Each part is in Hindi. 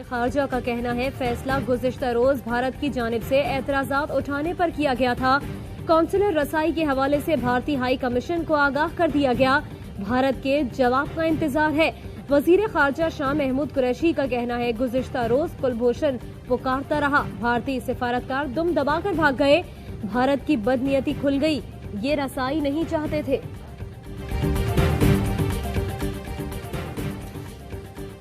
खारजा का कहना है फैसला गुज़िश्ता रोज भारत की जानिब से एतराजात उठाने पर किया गया था। कौंसलर रसाई के हवाले से भारतीय हाई कमीशन को आगाह कर दिया गया। भारत के जवाब का इंतजार है। वजीर खारजा शाह महमूद कुरैशी का कहना है गुज़िश्ता रोज कुलभूषण पुकारता रहा, भारतीय सिफारतकार दुम दबाकर भाग गए। भारत की बदनीयती खुल गई, ये रसाई नहीं चाहते थे।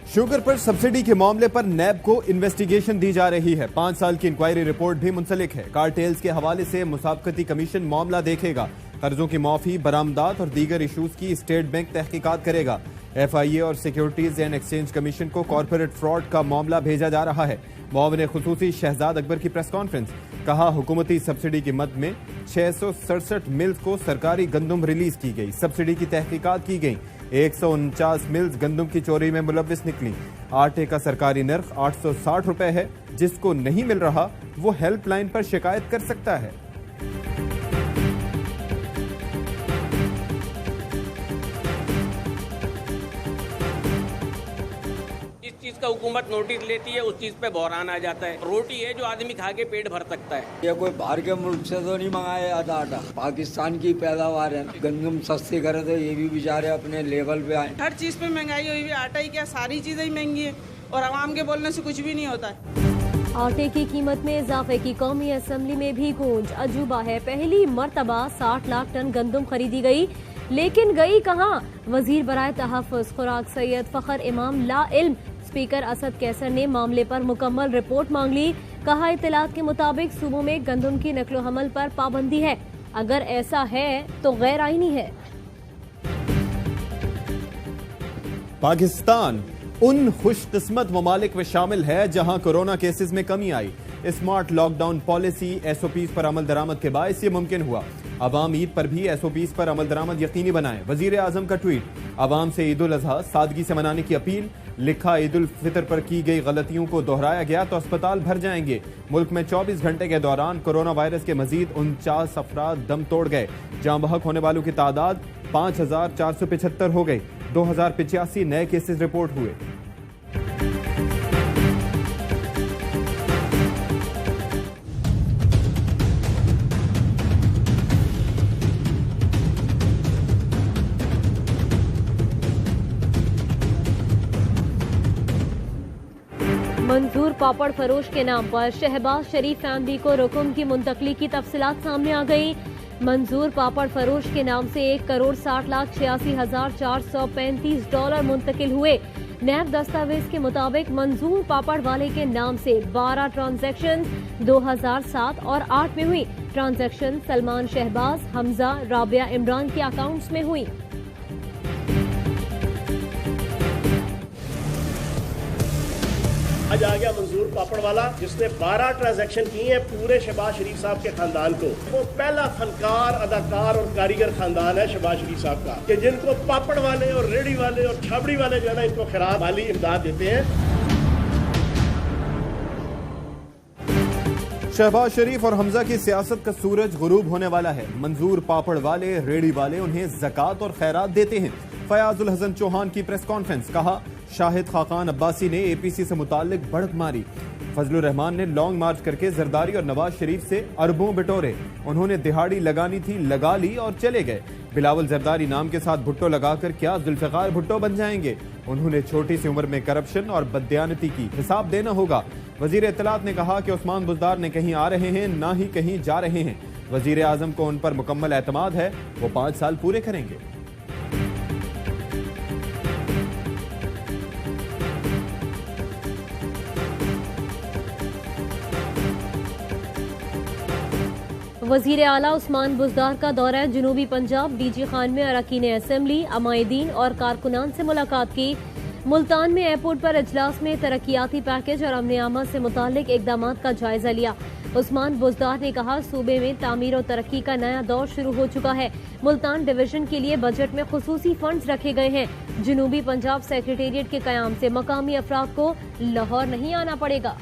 शुगर पर सब्सिडी के मामले पर नैब को इन्वेस्टिगेशन दी जा रही है। 5 साल की इंक्वायरी रिपोर्ट भी मुंसलिक है। कार्टेल्स के हवाले से मुसाफकती कमीशन मामला देखेगा। कर्जों की माफी, बरामदात और दीगर इशूज की स्टेट बैंक तहकीकात करेगा। FIA और सिक्योरिटीज एंड एक्सचेंज कमीशन को कॉर्पोरेट फ्रॉड का मामला भेजा जा रहा है। मुआविन खुसूसी शहजाद अकबर की प्रेस कॉन्फ्रेंस, कहा हुकूमती सब्सिडी की मद में 667 मिल्स को सरकारी गंदुम रिलीज की गई। सब्सिडी की तहकीकात की गई। 149 मिल्स गंदुम की चोरी में मुलव्विस निकली। आटे का सरकारी नर्ख 860 रुपए है। जिसको नहीं मिल रहा वो हेल्पलाइन पर शिकायत कर सकता है। चीज का हुकूमत नोटिस लेती है, उस चीज पे बहरान आ जाता है। रोटी है जो आदमी खा के पेट भर सकता है। ये कोई बाहर के मुल्क से तो नहीं मंगाया आटा, पाकिस्तान की पैदावार है। गंदम सस्ती करे तो ये भी बेचारे अपने लेवल पे आए। हर चीज पे महंगाई हुई है, आटा ही क्या सारी चीजें ही महंगी है और आवाम के बोलने से कुछ भी नहीं होता है। आटे की कीमत में इजाफे की कौमी असम्बली में भी गूंज। अजूबा है, पहली मर्तबा 60 लाख टन गंदम खरीदी गई, लेकिन गई कहाँ? वजीर बराए तहफ़्फ़ुज़ खुराक सैयद फखर इमाम ला इल्म। स्पीकर असद कैसर ने मामले पर मुकम्मल रिपोर्ट मांग ली। कहा इत्तलात के मुताबिक सूबों में गंदम की नकलो हमल पर पाबंदी है। अगर ऐसा है तो गैर आईनी है। पाकिस्तान उन खुशकिस्मत ममालिक में शामिल है जहां कोरोना केसेस में कमी आई। स्मार्ट लॉकडाउन पॉलिसी SOPs पर अमल दरामद के बायस ये मुमकिन हुआ। अवाम ईद पर भी SOPs पर अमल दरामद यकीनी बनाएं। वजीर आजम का ट्वीट, अवाम से ईद उल अजहा सादगी से मनाने की अपील। लिखा, ईद उल फितर पर की गई गलतियों को दोहराया गया तो अस्पताल भर जाएंगे। मुल्क में 24 घंटे के दौरान कोरोना वायरस के मजीद 49 अफराद दम तोड़ गए। जाँ बहक होने वालों की तादाद 5475 हो गई। 2085 नए केसेस रिपोर्ट हुए। मंजूर पापड़ फरोश के नाम पर शहबाज शरीफ फैमिली को रकम की मुंतकली की तफसीलात सामने आ गई। मंजूर पापड़ फरोश के नाम से 1,60,86,435 डॉलर मुंतकिल हुए। नैब दस्तावेज के मुताबिक मंजूर पापड़ वाले के नाम से 12 ट्रांजैक्शन 2007 और 8 में हुई। ट्रांजैक्शन सलमान शहबाज, हमजा, राबिया इमरान के अकाउंट्स में हुई। आज आ गया मंजूर पापड़ वाला, जिसने 12 ट्रांजैक्शन किए हैं पूरे शहबाज शरीफ साहब के खानदान को। वो पहला फनकार, अदाकार और कारीगर खानदान है शहबाज शरीफ साहब का, कि जिनको पापड़ वाले और रेडी वाले और छाबड़ी वाले जो है ना, इनको खैरात वाली इमदाद देते हैं। शहबाज शरीफ और हमजा की सियासत का सूरज गुरूब होने वाला है। मंजूर पापड़ वाले, रेडी वाले उन्हें ज़कात और खैरात देते हैं। फयाजुल हसन चौहान की प्रेस कॉन्फ्रेंस, कहा शाहिद खाकान अब्बासी ने APC से मुताल्लिक बढ़त मारी। फजलुर रहमान ने लॉन्ग मार्च करके जरदारी और नवाज शरीफ से अरबों बिटोरे। उन्होंने दिहाड़ी लगानी थी, लगा ली और चले गए। बिलावल जरदारी नाम के साथ भुट्टो लगाकर क्या जुल्फिकार भुट्टो बन जाएंगे? उन्होंने छोटी सी उम्र में करप्शन और बददियानती की हिसाब देना होगा। वजीर इत्तलात ने कहा कि उस्मान बुज़दार ने कहीं आ रहे हैं, ना ही कहीं जा रहे हैं। वजीर आजम को उन पर मुकम्मल एतमाद है, वो 5 साल पूरे करेंगे। वजीर आला उस्मान बुज़दार का दौरा जनूबी पंजाब। DG खान में अरकान असम्बली, अमायदीन और कारकुनान से मुलाकात की। मुल्तान में एयरपोर्ट पर इजलास में तरक्याती पैकेज और अमन आमद से मुताल्लिक इकदाम का जायजा लिया। उस्मान बुज़दार ने कहा सूबे में तामीर और तरक्की का नया दौर शुरू हो चुका है। मुल्तान डिवीजन के लिए बजट में खुसूसी फंड्स रखे गए हैं। जनूबी पंजाब सेक्रेटेरिएट के कयाम से मकामी अफराद को लाहौर नहीं आना पड़ेगा।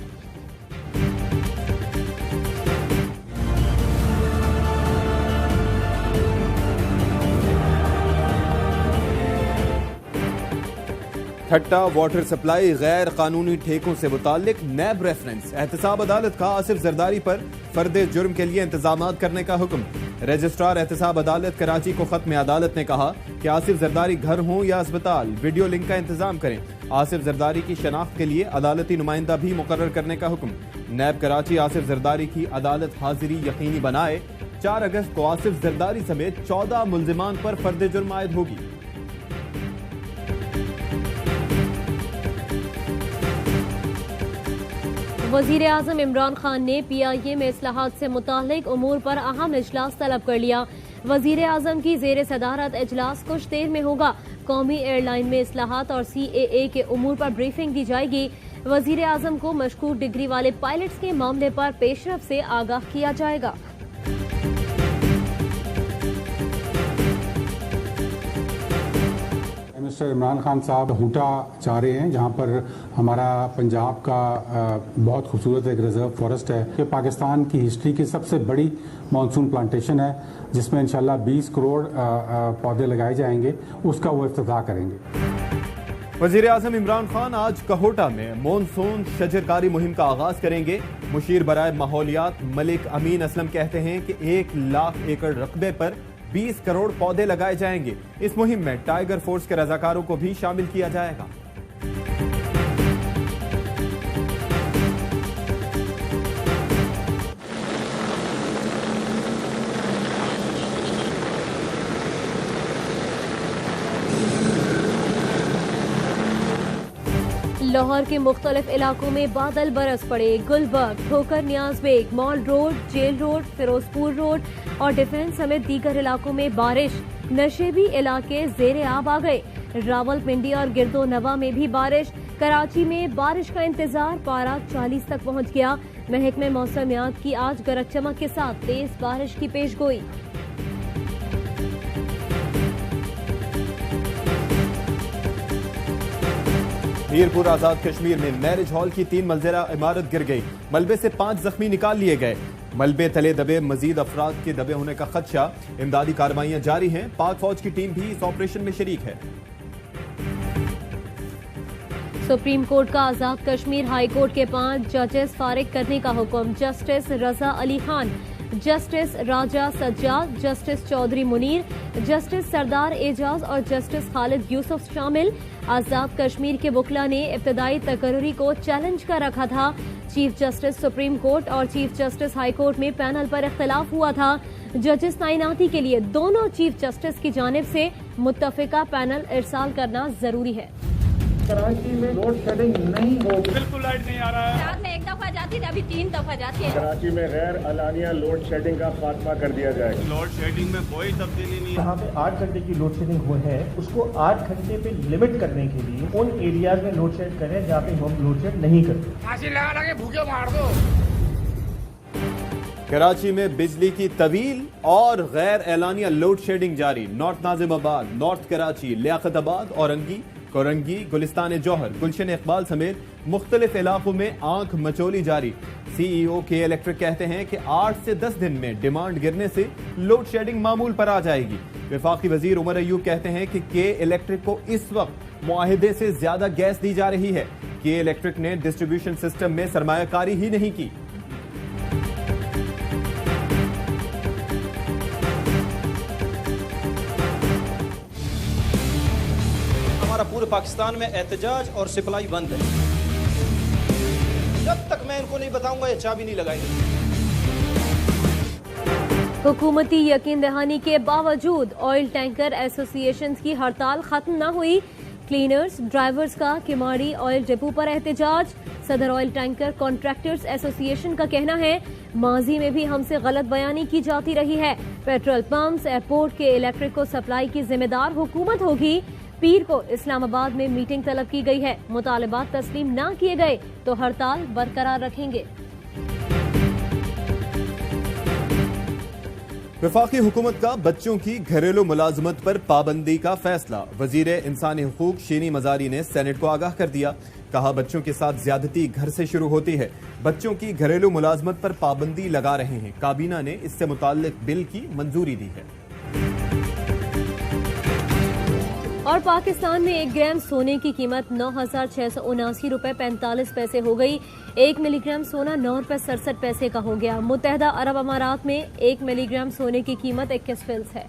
ठट्टा वाटर सप्लाई गैर कानूनी ठेकों से मुतालिक नैब रेफरेंस। एहतसाब अदालत का आसिफ जरदारी पर फर्दे जुर्म के लिए इंतजाम करने का हुक्म। रजिस्ट्रार एहतसाब अदालत कराची को खत्म अदालत ने कहा कि आसिफ जरदारी घर हों या अस्पताल, वीडियो लिंक का इंतजाम करें। आसिफ जरदारी की शनाख्त के लिए अदालती नुमाइंदा भी मुकर्रर करने का हुक्म। नैब कराची आसिफ जरदारी की अदालत हाजिरी यकीनी बनाए। 4 अगस्त को आसिफ जरदारी समेत 14 मुल्जिमान पर फर्दे जुर्म आयद होगी। वजीर आजम इमरान खान ने PIA में इस्लाहात से मुतालिक उमूर पर अहम इजलास तलब कर लिया। वजीर आजम की जेर सदारत इजलास कुछ देर में होगा। कौमी एयरलाइन में इस्लाहात और CAA के उमूर पर ब्रीफिंग दी जाएगी। वजीर आजम को मशकूक डिग्री वाले पायलट्स के मामले पर पेशरफ से आगाह किया जाएगा। मिनिस्टर इमरान खान साहब हूटा जा रहे हैं, जहां पर हमारा पंजाब का बहुत खूबसूरत एक रिजर्व फॉरेस्ट है कि पाकिस्तान की हिस्ट्री की सबसे बड़ी मानसून प्लांटेशन है, जिसमें इंशाल्लाह 20 करोड़ पौधे लगाए जाएंगे। उसका वो इफ्तिताह करेंगे। वजीर आजम इमरान खान आज कहोटा में मानसून शजरकारी मुहिम का आगाज करेंगे। मुशीर बराए माहौलियात मलिक अमीन असलम कहते हैं कि 1 लाख एकड़ रकबे पर 20 करोड़ पौधे लगाए जाएंगे। इस मुहिम में टाइगर फोर्स के रजाकारों को भी शामिल किया जाएगा। लाहौर के मुख्तलिफ इलाकों में बादल बरस पड़े। Gulberg, Thokar Niaz Baig, mall road, jail road, Ferozepur road और डिफेंस समेत दीगर इलाकों में बारिश। नशेबी इलाके जेर आब आ गए। रावलपिंडी और गिरदो नवा में भी बारिश। कराची में बारिश का इंतजार, पारा 40 तक पहुंच गया। महकमे मौसमियात की आज गरज चमक के साथ तेज बारिश की पेशगोई। मीरपुर आजाद कश्मीर में मैरिज हॉल की 3 मंजिला इमारत गिर गई। मलबे से 5 जख्मी निकाल लिए गए। मलबे तले दबे मजीद अफराद के दबे होने का खदशा। इमदादी कार्रवाइयां जारी हैं। पाक फौज की टीम भी इस ऑपरेशन में शरीक है। सुप्रीम कोर्ट का आजाद कश्मीर हाई कोर्ट के 5 जजेस फारिग करने का हुक्म। जस्टिस रजा अली खान, जस्टिस राजा सज्जाद, जस्टिस चौधरी मुनीर, जस्टिस सरदार एजाज और जस्टिस खालिद यूसुफ शामिल। आजाद कश्मीर के वकला ने इब्तदाई तकर्री को चैलेंज कर रखा था। चीफ जस्टिस सुप्रीम कोर्ट और चीफ जस्टिस हाई कोर्ट में पैनल पर इख्तिलाफ हुआ था। जजेस तैनाती के लिए दोनों चीफ जस्टिस की जानिब से मुत्तफिका पैनल इरसाल करना जरूरी है। कराची में लोड शेडिंग नहीं हो, बिल्कुल लाइट नहीं आ रहा है। रात में 1 दफा जाती थी, अभी 3 दफा जाती है। कराची में गैर अलानिया लोड शेडिंग का खात्मा कर दिया जाए। लोड शेडिंग में कोई तब्दीली नहीं। जहाँ पे 8 घंटे की लोड शेडिंग हुई है, उसको 8 घंटे पे लिमिट करने के लिए उन एरियाज में लोड शेड करें जहाँ पे हम लोड शेड नहीं करते। फांसी लगा के भूखे मार दो। कराची में बिजली की तवील और गैर एलानिया लोड शेडिंग जारी। नॉर्थ नाजिमाबाद, नॉर्थ कराची, लियाकताबाद, औरंगी, कोरंगी, गुलिस्तान जौहर, गुलशन इकबाल समेत मुख्तलिफ इलाकों में आंख मचोली जारी। CEO के इलेक्ट्रिक कहते हैं कि 8 से 10 दिन में डिमांड गिरने से लोड शेडिंग मामूल पर आ जाएगी। वफाकी वजीर उमर अयूब कहते हैं कि के इलेक्ट्रिक को इस वक्त मुआहिदे से ज्यादा गैस दी जा रही है। के इलेक्ट्रिक ने डिस्ट्रीब्यूशन सिस्टम में सरमायाकारी ही नहीं की। पूरे पाकिस्तान में एहतजाज और सप्लाई बंद है। जब तक मैं इनको नहीं बताऊंगा ये चाबी नहीं लगाएंगे। हुकूमती यकीन दहानी के बावजूद ऑयल टैंकर एसोसिएशन की हड़ताल खत्म न हुई। क्लीनर्स, ड्राइवर्स का किमाड़ी ऑयल डिपो पर एहतजाज। सदर ऑयल टैंकर कॉन्ट्रैक्टर्स एसोसिएशन का कहना है माजी में भी हमसे गलत बयानी की जाती रही है। पेट्रोल पंप्स, एयरपोर्ट के इलेक्ट्रिक को सप्लाई की जिम्मेदार हुकूमत होगी। पीर को इस्लामाबाद में मीटिंग तलब की गई है। मुतालबात तस्लीम न किए गए तो हड़ताल बरकरार रखेंगे। वफाकी हुकूमत का बच्चों की घरेलू मुलाजमत पर पाबंदी का फैसला। वजीर इंसानी हुकूक शीनी मजारी ने सेनेट को आगाह कर दिया। कहा बच्चों के साथ ज्यादती घर से शुरू होती है। बच्चों की घरेलू मुलाजमत पर पाबंदी लगा रहे हैं। काबीना ने इससे मुताल्लिक बिल की मंजूरी दी है। और पाकिस्तान में 1 ग्राम सोने की कीमत 9,679 रुपए 45 पैसे हो गई। 1 मिलीग्राम सोना 9 रुपए 67 पैसे का हो गया। मुत्तहदा अरब अमारात में 1 मिलीग्राम सोने की कीमत 21 फिल्स है।